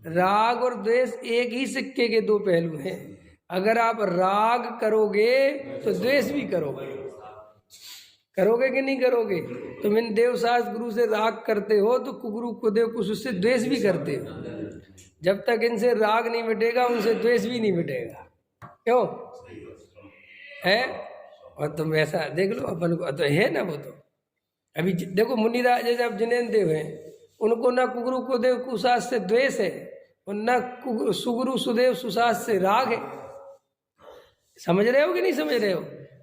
राग और द्वेष एक ही सिक्के के दो पहलू हैं। अगर आप राग करोगे तो द्वेष भी करोगे। करोगे कि नहीं करोगे? तुम इन देवशास्त्र गुरु से राग करते हो तो कुगुरु कुदेव कुछ उससे द्वेष भी करते हो। जब तक इनसे राग नहीं मिटेगा उनसे द्वेष भी नहीं मिटेगा। क्यों है? और तुम ऐसा देख लो अपन को तो है ना। वो तो अभी देखो मुनिराज जैसे अब जिनेन्द्र देव हैं, उनको ना कुगुरु कुदेव कुशास्त्र से द्वेष है और ना सुगुरु सुदेव सुशास्त्र से राग है। समझ रहे हो कि नहीं समझ रहे हो?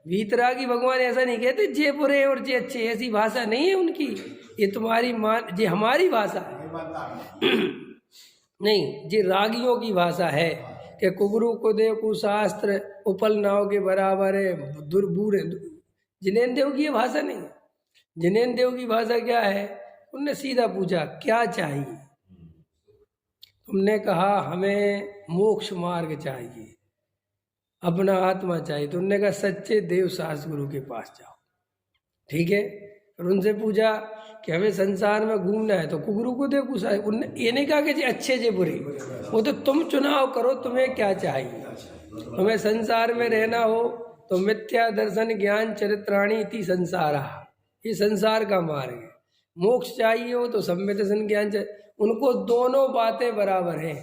वीतरागी भगवान ऐसा नहीं कहते जे बुरे और जे अच्छे, ऐसी भाषा नहीं है उनकी। ये तुम्हारी मान जे हमारी भाषा है नहीं, जे रागियों की भाषा है कि कुगुरु कुदेव कुशास्त्र उपल नाव के बराबर है, दुर्बूर है। जिनेन्द्र देव की ये भाषा नहीं है। जिनेन्द्र देव की भाषा क्या है? उनने सीधा पूछा क्या चाहिए? तुमने कहा हमें मोक्ष मार्ग चाहिए, अपना आत्मा चाहिए। तो उन्होंने कहा सच्चे देव शास्त्र गुरु के पास जाओ। ठीक है, और उनसे पूछा कि हमें संसार में घूमना है तो कुगुरु को देव पूछा। उनने ये नहीं कहा कि जी अच्छे जे बुरे, वो तो तुम चुनाव करो तुम्हें क्या चाहिए। तुम्हें संसार में रहना हो तो मिथ्या दर्शन ज्ञान चरित्राणी इति संसारा, ये संसार का मार्ग है। मोक्ष चाहिए हो तो सम्यक दर्शन ज्ञान चाहिए। उनको दोनों बातें बराबर हैं,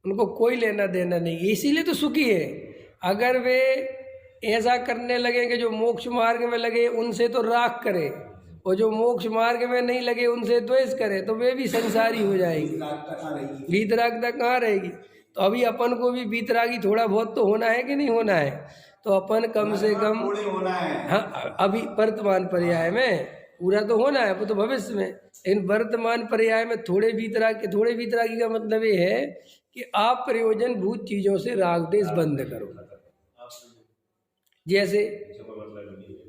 उनको कोई लेना देना नहीं, इसीलिए तो सुखी है। अगर वे ऐसा करने लगे कि जो मोक्ष मार्ग में लगे उनसे तो राग करे, और जो मोक्ष मार्ग में नहीं लगे उनसे द्वेष करे, तो वे भी संसारी हो जाएंगे। वीतरागता कहाँ रहेगी? तो अभी अपन को भी वीतरागी थोड़ा बहुत तो होना है कि नहीं होना है? तो अपन कम से कम हाँ अभी वर्तमान पर्याय में पूरा तो होना है, वो तो भविष्य में। इन वर्तमान पर्याय में थोड़े वीतरागी का मतलब ये है कि आप प्रयोजन भूत चीजों से राग देश बंद करो। जैसे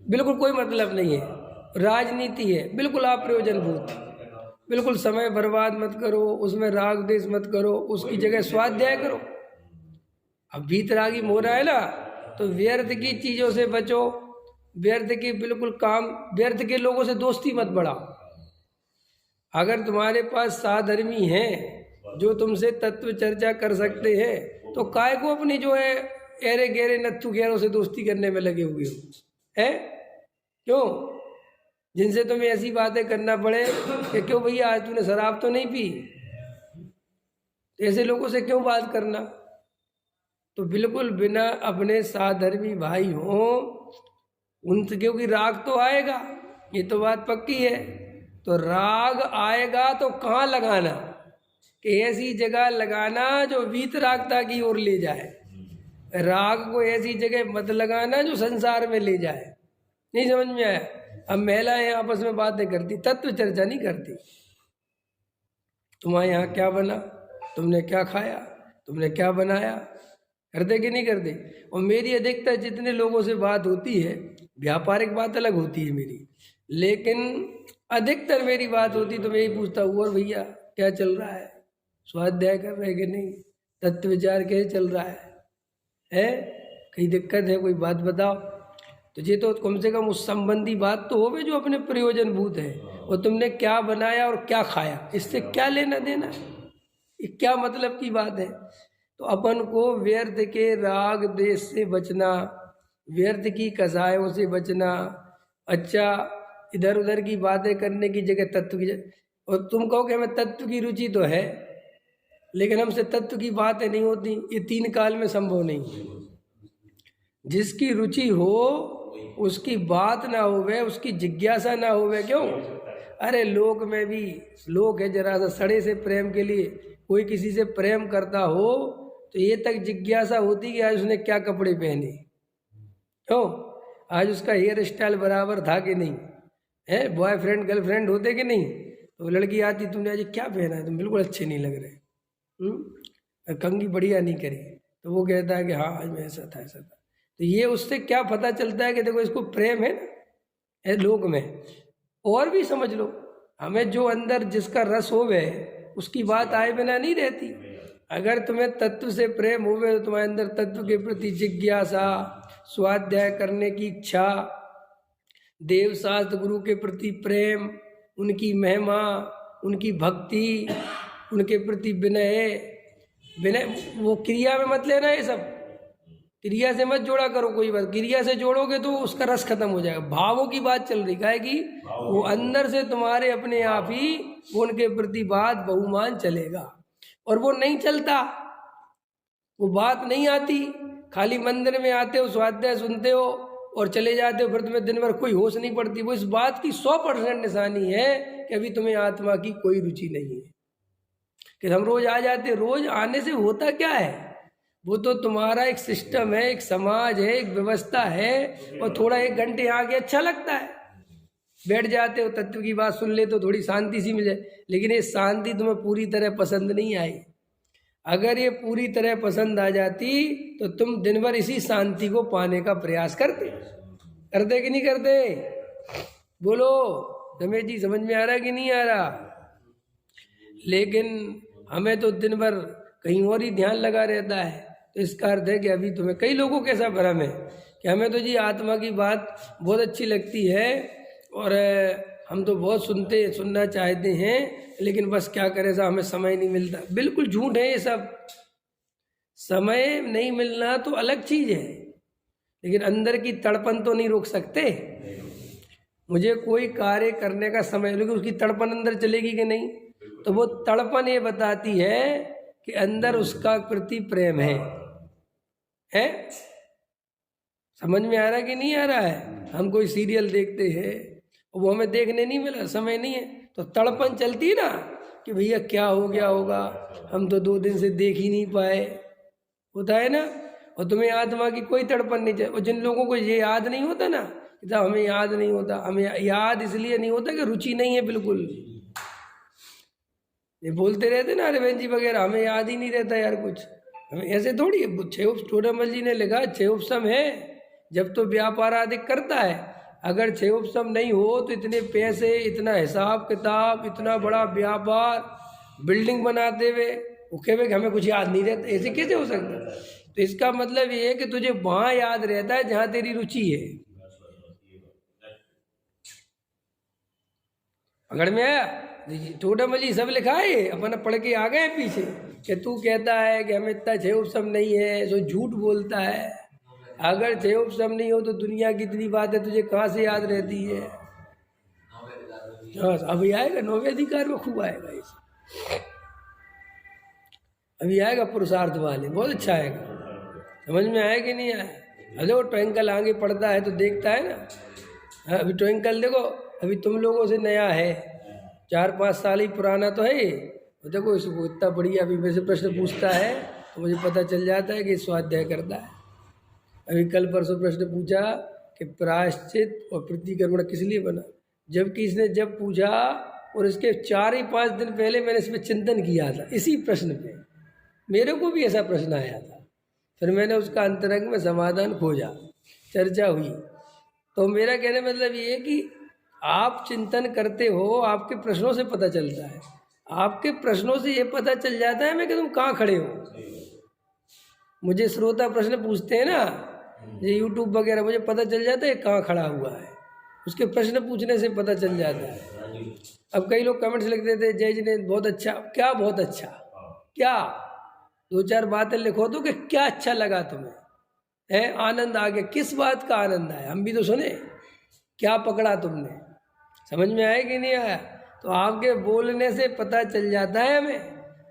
बिल्कुल कोई मतलब नहीं है, राजनीति है, बिल्कुल आप प्रयोजन भूत, बिल्कुल समय बर्बाद मत करो, उसमें राग देश मत करो, उसकी जगह स्वाध्याय करो। अब वीतरागी मोरा है ना, तो व्यर्थ की चीजों से बचो, व्यर्थ की बिल्कुल काम, व्यर्थ के लोगों से दोस्ती मत बढ़ाओ। अगर तुम्हारे पास साधर्मी हैं जो तुमसे तत्व चर्चा कर सकते हैं तो काय को अपनी जो है एरे गहरे नत्थु गहरों से दोस्ती करने में लगे हुए हो है? क्यों? जिनसे तुम्हें ऐसी बातें करना पड़े कि क्यों भैया आज तूने शराब तो नहीं पी, ऐसे लोगों से क्यों बात करना? तो बिल्कुल बिना अपने साधर्मी भाई हो उनसे, क्योंकि राग तो आएगा, ये तो बात पक्की है। तो राग आएगा तो कहाँ लगाना? कि ऐसी जगह लगाना जो वीतरागता की ओर ले जाए। राग को ऐसी जगह मत लगाना जो संसार में ले जाए। नहीं समझ में आया? अब महिलाएं आपस में बातें करती, तत्व चर्चा नहीं करती। तुम्हारे यहाँ क्या बना, तुमने क्या खाया, तुमने क्या बनाया, करते कि नहीं करते? और मेरी अधिकतर जितने लोगों से बात होती है, व्यापारिक बात अलग होती है मेरी, लेकिन अधिकतर मेरी बात होती तो मैं यही पूछता हूँ, और भैया क्या चल रहा है, स्वाध्याय कर रहे कि नहीं, तत्व विचार कैसे चल रहा है? कहीं दिक्कत है, कोई बात बताओ। तो ये तो कम से कम उस संबंधी बात तो होवे जो अपने प्रयोजन भूत है। और तुमने क्या बनाया और क्या खाया, इससे क्या लेना देना, ये क्या मतलब की बात है? तो अपन को व्यर्थ के राग देश से बचना, व्यर्थ की कसायों से बचना। अच्छा, इधर उधर की बातें करने की जगह तत्व की, और तुम कहो कि हमें तत्व की रुचि तो है लेकिन हमसे तत्व की बातें नहीं होती, ये तीन काल में संभव नहीं। जिसकी रुचि हो उसकी बात ना होवे, उसकी जिज्ञासा ना होवे। क्यों? अरे लोक में भी लोक है, जरा सा सड़े से प्रेम के लिए कोई किसी से प्रेम करता हो तो ये तक जिज्ञासा होती कि आज उसने क्या कपड़े पहने, क्यों, आज उसका हेयर स्टाइल बराबर था कि नहीं है, बॉयफ्रेंड गर्लफ्रेंड होते कि नहीं। तो लड़की आती, तुमने आज क्या पहना है, तुम बिल्कुल अच्छे नहीं लग रहे, कंघी बढ़िया नहीं करी, तो वो कहता है कि हाँ आज मैं ऐसा था ऐसा था। तो ये उससे क्या पता चलता है कि देखो इसको प्रेम है ना, लोक में। और भी समझ लो, हमें जो अंदर जिसका रस होवे उसकी बात आए बिना नहीं रहती। अगर तुम्हें तत्व से प्रेम होवे तो तुम्हारे अंदर तत्व के प्रति जिज्ञासा, स्वाध्याय करने की इच्छा, देव शास्त्र गुरु के प्रति प्रेम, उनकी महिमा, उनकी भक्ति, उनके प्रति विनय। विनय वो क्रिया में मत लेना, ये सब क्रिया से मत जोड़ा करो कोई बात। क्रिया से जोड़ोगे तो उसका रस खत्म हो जाएगा। भावों की बात चल रही है कि वो अंदर से तुम्हारे अपने आप ही उनके प्रति बात बहुमान चलेगा। और वो नहीं चलता, वो बात नहीं आती। खाली मंदिर में आते हो, स्वाध्याय सुनते हो और चले जाते हो, फिर तुम्हें दिन भर कोई होश नहीं पड़ती। वो इस बात की 100% निशानी है कि अभी तुम्हें आत्मा की कोई रुचि नहीं है। कि हम रोज आ जाते, रोज आने से होता क्या है? वो तो तुम्हारा एक सिस्टम है, एक समाज है, एक व्यवस्था है। और थोड़ा 1 घंटे यहाँ के अच्छा लगता है, बैठ जाते हो, तत्व की बात सुन ले तो थोड़ी शांति सी मिल जाए। लेकिन ये शांति तुम्हें पूरी तरह पसंद नहीं आई। अगर ये पूरी तरह पसंद आ जाती तो तुम दिन भर इसी शांति को पाने का प्रयास करते कि नहीं करते? बोलो रमेश जी, समझ में आ रहा कि नहीं आ रहा? लेकिन हमें तो दिन भर कहीं और ही ध्यान लगा रहता है। तो इसका अर्थ है कि अभी तुम्हें, कई लोगों के ऐसा भ्रम है कि हमें तो जी आत्मा की बात बहुत अच्छी लगती है और हम तो बहुत सुनना चाहते हैं, लेकिन बस क्या करें साहब, हमें समय नहीं मिलता। बिल्कुल झूठ है ये सब। समय नहीं मिलना तो अलग चीज़ है, लेकिन अंदर की तड़पन तो नहीं रोक सकते। मुझे कोई कार्य करने का समय, लेकिन उसकी तड़पन अंदर चलेगी कि नहीं? तो वो तड़पन ये बताती है कि अंदर उसका प्रति प्रेम है। समझ में आ रहा कि नहीं आ रहा है? हम कोई सीरियल देखते हैं, वो हमें देखने नहीं मिला, समय नहीं है, तो तड़पन चलती ना कि भैया क्या हो गया होगा, हम तो 2 दिन से देख ही नहीं पाए, होता है ना। और तुम्हें आत्मा की कोई तड़पन नहीं चाहिए। और जिन लोगों को ये याद नहीं होता ना, कि हमें याद नहीं होता, हमें याद इसलिए नहीं होता कि रुचि नहीं है बिल्कुल। ये बोलते रहते ना रविंद्र जी वगैरह, हमें याद ही नहीं रहता यार कुछ। हमें ऐसे थोड़ी है। टोडामल जी ने लिखा 6 उपशम है जब तो व्यापार आदि करता है। अगर 6 उपशम नहीं हो तो इतने पैसे, इतना हिसाब किताब, इतना बड़ा व्यापार, बिल्डिंग बनाते हुए वो कहे कि हमें कुछ याद नहीं रहता, ऐसे कैसे हो सकता? तो इसका मतलब ये है कि तुझे वहां याद रहता है जहां तेरी रुचि है। पकड़ में आया? टोडामल जी सब लिखा है, अपन पढ़ के आ गए पीछे कि तू कहता है कि हमें इतना 6 उपशम नहीं है, जो झूठ बोलता है। अगर 6 उपशम नहीं हो तो दुनिया की इतनी बात है, तुझे कहाँ से याद रहती है? हाँ, अभी आएगा 9वें अधिकार में, खूब आएगा इसे। अभी आएगा पुरुषार्थ वाले, बहुत अच्छा आएगा। समझ में आया कि नहीं आया? अरे वो ट्विंकल आगे पड़ता है तो देखता है ना। अभी ट्विंकल देखो, अभी तुम लोगों से नया है, 4-5 साल ही पुराना तो है। तो देखो इसको इतना बढ़िया अभी मेरे से प्रश्न पूछता है तो मुझे पता चल जाता है कि स्वाध्याय करता है। अभी कल परसों प्रश्न पूछा कि प्रायश्चित और प्रतिक्रमण किस लिए बना, जबकि इसने जब पूछा और इसके 4-5 दिन पहले मैंने इस पर चिंतन किया था, इसी प्रश्न पे मेरे को भी ऐसा प्रश्न आया था। फिर मैंने उसका अंतरंग में समाधान खोजा, चर्चा हुई। तो मेरा कहने मतलब ये है कि आप चिंतन करते हो, आपके प्रश्नों से पता चलता है। आपके प्रश्नों से ये पता चल जाता है मैं कि तुम कहाँ खड़े हो। मुझे श्रोता प्रश्न पूछते हैं ना, ये यूट्यूब वगैरह, मुझे पता चल जाता है कहाँ खड़ा हुआ है, उसके प्रश्न पूछने से पता चल जाता है। अब कई लोग कमेंट्स लिख देते, जय जी ने बहुत अच्छा, क्या बहुत अच्छा, क्या 2-4 बातें लिखो तो कि क्या अच्छा लगा तुम्हें, है आनंद आ गया, किस बात का आनंद आया, हम भी तो सुने, क्या पकड़ा तुमने, समझ में आया कि नहीं आया? तो आपके बोलने से पता चल जाता है हमें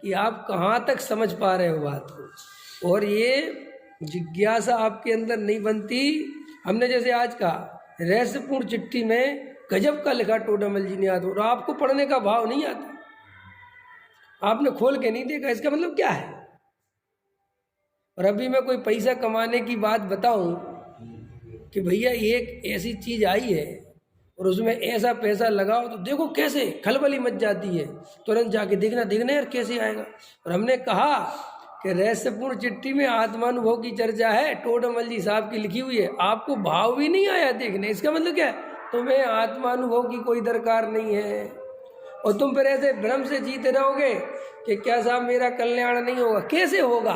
कि आप कहाँ तक समझ पा रहे हो बात को। और ये जिज्ञासा आपके अंदर नहीं बनती। हमने जैसे आज कहा, रहस्यपूर्ण चिट्ठी में गजब का लिखा टोडामल जी ने, और आपको पढ़ने का भाव नहीं आता, आपने खोल के नहीं देखा, इसका मतलब क्या है? और अभी मैं कोई पैसा कमाने की बात बताऊं कि भैया एक ऐसी चीज आई है और उसमें ऐसा पैसा लगाओ तो देखो कैसे खलबली मच जाती है, तुरंत जाके देखना यार कैसे आएगा। और हमने कहा कि रहस्यपूर्ण चिट्ठी में आत्मानुभव की चर्चा है, टोडामल जी साहब की लिखी हुई है, आपको भाव भी नहीं आया देखने, इसका मतलब क्या है? तुम्हें आत्मानुभव की कोई दरकार नहीं है और तुम फिर ऐसे भ्रम से जीते रहोगे कि क्या साहब मेरा कल्याण नहीं होगा। कैसे होगा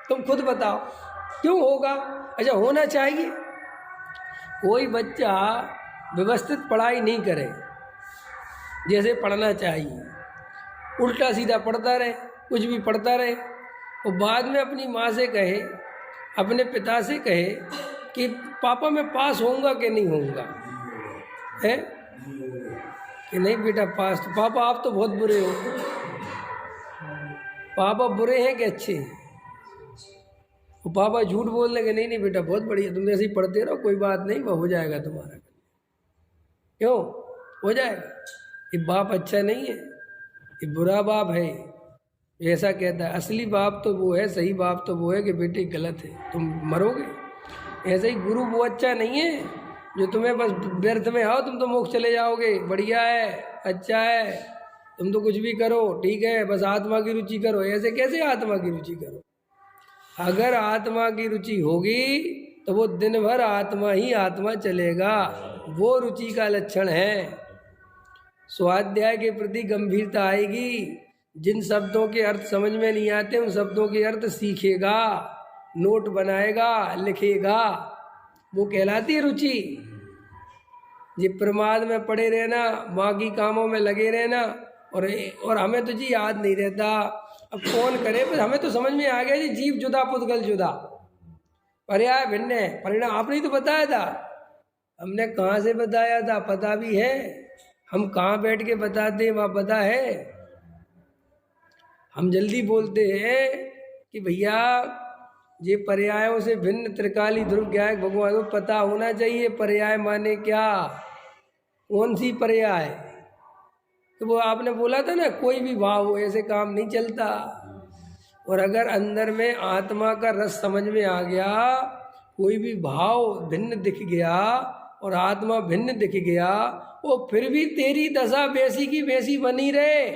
तुम खुद बताओ, क्यों होगा? अच्छा होना चाहिए। कोई बच्चा व्यवस्थित पढ़ाई नहीं करे जैसे पढ़ना चाहिए, उल्टा सीधा पढ़ता रहे, कुछ भी पढ़ता रहे, और बाद में अपनी माँ से कहे, अपने पिता से कहे कि पापा मैं पास होऊंगा कि नहीं होऊंगा, है कि नहीं बेटा पास, तो पापा आप तो बहुत बुरे हो। पापा बुरे हैं कि अच्छे हैं? वो पापा झूठ बोल देंगे, नहीं नहीं बेटा बहुत बढ़िया, तुम ऐसे ही पढ़ते रहो, कोई बात नहीं, वो हो जाएगा तुम्हारा। क्यों हो जाएगा? ये बाप अच्छा नहीं है, ये बुरा बाप है, ऐसा कहता है। असली बाप तो वो है, सही बाप तो वो है कि बेटे गलत है, तुम मरोगे। ऐसे ही गुरु वो अच्छा नहीं है जो तुम्हें बस व्यर्थ में आओ, तुम तो मोक्ष चले जाओगे, बढ़िया है, अच्छा है, तुम तो कुछ भी करो, ठीक है, बस आत्मा की रुचि करो। ऐसे कैसे आत्मा की रुचि करो? अगर आत्मा की रुचि होगी तो वो दिन भर आत्मा ही आत्मा चलेगा, वो रुचि का लक्षण है। स्वाध्याय के प्रति गंभीरता आएगी, जिन शब्दों के अर्थ समझ में नहीं आते उन शब्दों के अर्थ सीखेगा, नोट बनाएगा, लिखेगा, वो कहलाती है रुचि। जी प्रमाद में पड़े रहना, बाकी कामों में लगे रहना, और हमें तो जी याद नहीं रहता, अब कौन करे, पर हमें तो समझ में आ गया जी, जीव जुदा पुद्गल जुदा, पर्याय भिन्न है। परिणाम आपने ही तो बताया था, हमने कहाँ से बताया था, पता भी है, हम कहाँ बैठ के बताते हैं वहाँ पता है। हम जल्दी बोलते हैं कि भैया ये पर्यायों से भिन्न त्रिकाली ध्रुव ज्ञायक भगवान को पता होना चाहिए, पर्याय माने क्या, कौन सी पर्याय। तो वो आपने बोला था ना, कोई भी भाव हो ऐसे काम नहीं चलता। और अगर अंदर में आत्मा का रस समझ में आ गया, कोई भी भाव भिन्न दिख गया और आत्मा भिन्न दिख गया, वो फिर भी तेरी दशा वैसी की वैसी बनी रहे,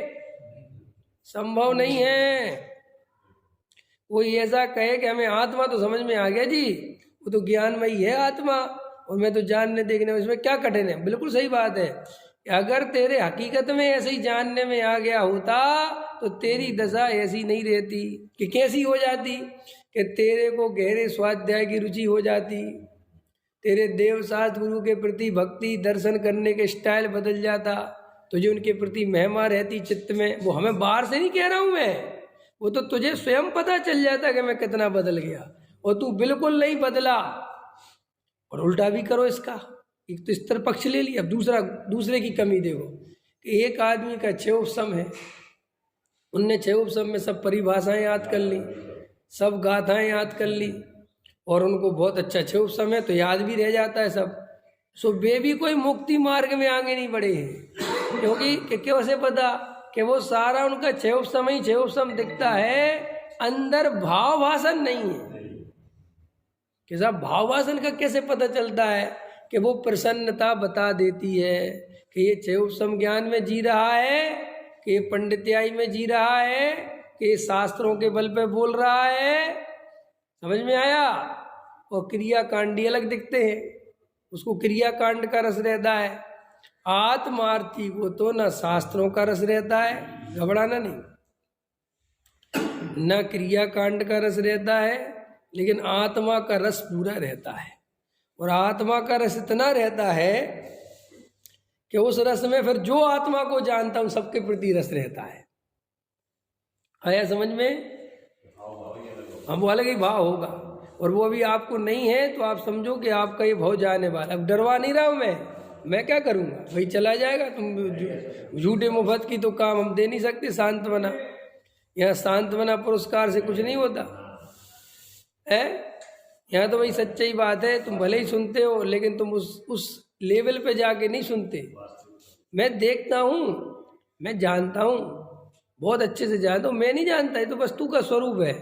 संभव नहीं है। कोई ऐसा कहे कि हमें आत्मा तो समझ में आ गया जी, वो तो ज्ञानमयी है आत्मा, और मैं तो जानने देखने में इसमें क्या कठिन है। बिल्कुल सही बात है कि अगर तेरे हकीकत में ऐसे ही जानने में आ गया होता तो तेरी दशा ऐसी नहीं रहती। कि कैसी हो जाती? कि तेरे को गहरे स्वाध्याय की रुचि हो जाती, तेरे देव शास्त्र गुरु के प्रति भक्ति दर्शन करने के स्टाइल बदल जाता, तुझे उनके प्रति महिमा रहती चित्त में। वो हमें बाहर से नहीं कह रहा हूँ मैं, वो तो तुझे स्वयं पता चल जाता कि मैं कितना बदल गया, और तू बिल्कुल नहीं बदला। और उल्टा भी करो इसका, एक तो स्तर पक्ष ले लिया, अब दूसरे की कमी देखो कि एक आदमी का 6 उपसम है, उनने 6 उपसम में सब परिभाषाएं याद कर ली, सब गाथाएं याद कर ली, और उनको बहुत अच्छा 6 उपसम है तो याद भी रह जाता है सब। सो वे भी कोई मुक्ति मार्ग में आगे नहीं बढ़े हैं, क्योंकि कैसे पता कि वो सारा उनका 6 उपसम ही 6 उपसम दिखता है, अंदर भाव भाषण नहीं है। कि साहब भाव भाषण का कैसे पता चलता है? कि वो प्रसन्नता बता देती है कि ये 6 उपसम ज्ञान में जी रहा है, कि ये पंडित्याई में जी रहा है, कि ये शास्त्रों के बल पे बोल रहा है। समझ में आया? और क्रियाकांडी अलग दिखते हैं, उसको क्रियाकांड का रस रहता है। आत्मार्थी को तो न शास्त्रों का रस रहता है, घबराना नहीं, न क्रियाकांड का रस रहता है, लेकिन आत्मा का रस पूरा रहता है। और आत्मा का रस इतना रहता है कि उस रस में फिर जो आत्मा को जानता हूं सबके प्रति रस रहता है। आया समझ में? हम वो अलग ही भाव होगा, और वो अभी आपको नहीं है तो आप समझो कि आपका ये भाव जाने वाला। अब डरवा नहीं रहा हूं मैं क्या करूंगा, भाई चला जाएगा। तुम झूठे मुफ्त की तो काम हम दे नहीं सकते। सांत्वना, यहाँ सांत्वना पुरस्कार से कुछ नहीं होता है, यहाँ तो वही सच्चाई बात है। तुम भले ही सुनते हो, लेकिन तुम उस लेवल पे जाके नहीं सुनते। मैं देखता हूँ, मैं जानता हूँ, बहुत अच्छे से जानता हूँ। मैं नहीं जानता, ये तो वस्तु का स्वरूप है।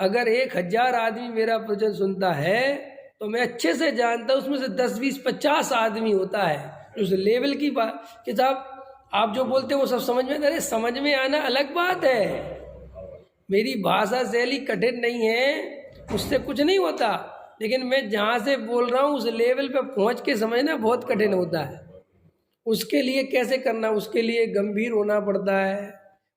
अगर 1000 आदमी मेरा प्रवचन सुनता है तो मैं अच्छे से जानता हूँ उसमें से 10, 20, 50 आदमी होता है उस लेवल की बात कि साहब आप जो बोलते हो वो सब समझ में। अरे समझ में आना अलग बात है, मेरी भाषा शैली कठिन नहीं है, उससे कुछ नहीं होता। लेकिन मैं जहाँ से बोल रहा हूँ उस लेवल पे पहुँच के समझना बहुत कठिन होता है। उसके लिए कैसे करना, उसके लिए गंभीर होना पड़ता है,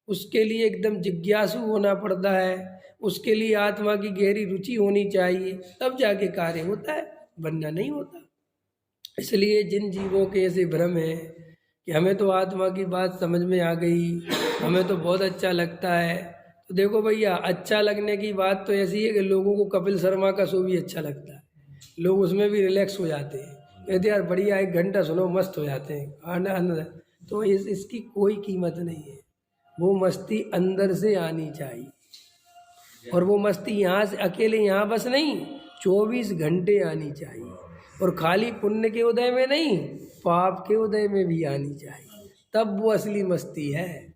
उसके लिए एकदम जिज्ञासु होना पड़ता है, उसके लिए आत्मा की गहरी रुचि होनी चाहिए, तब जाके कार्य होता है, वरना नहीं होता। इसलिए जिन जीवों के ऐसे भ्रम है कि हमें तो आत्मा की बात समझ में आ गई, हमें तो बहुत अच्छा लगता है। तो देखो भैया, अच्छा लगने की बात तो ऐसी है कि लोगों को कपिल शर्मा का शो भी अच्छा लगता है, लोग उसमें भी रिलैक्स हो जाते हैं, कहते यार बढ़िया 1 घंटा सुनो, मस्त हो जाते हैं आनंद। तो इसकी कोई कीमत नहीं है, वो मस्ती अंदर से आनी चाहिए, और वो मस्ती यहाँ से अकेले यहाँ बस नहीं, 24 घंटे आनी चाहिए, और खाली पुण्य के उदय में नहीं, पाप के उदय में भी आनी चाहिए, तब वो असली मस्ती है।